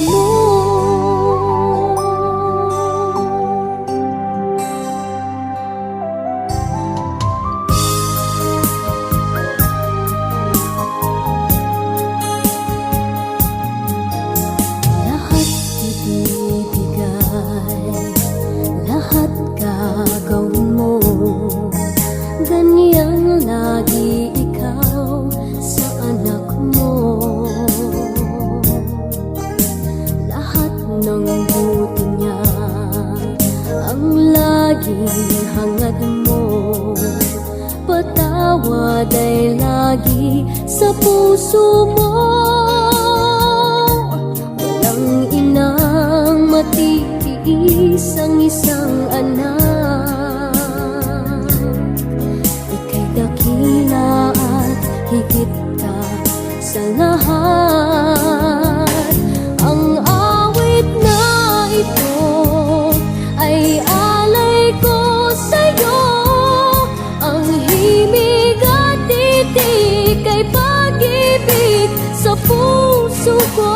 mo. Lahat ibibigay, lahat gagawin mo, ganyan lagi ikaw sa anak mo. Lahat ng buti niya ang laging hangad mo, patawad ay lagi sa puso mo. Walang inang matitiis ang isang anak, ika'y dakila at higit ka sa lahat. Ang awit na ito ay alay ko sa'yo, ang himig at titik ay pag-ibig sa puso ko.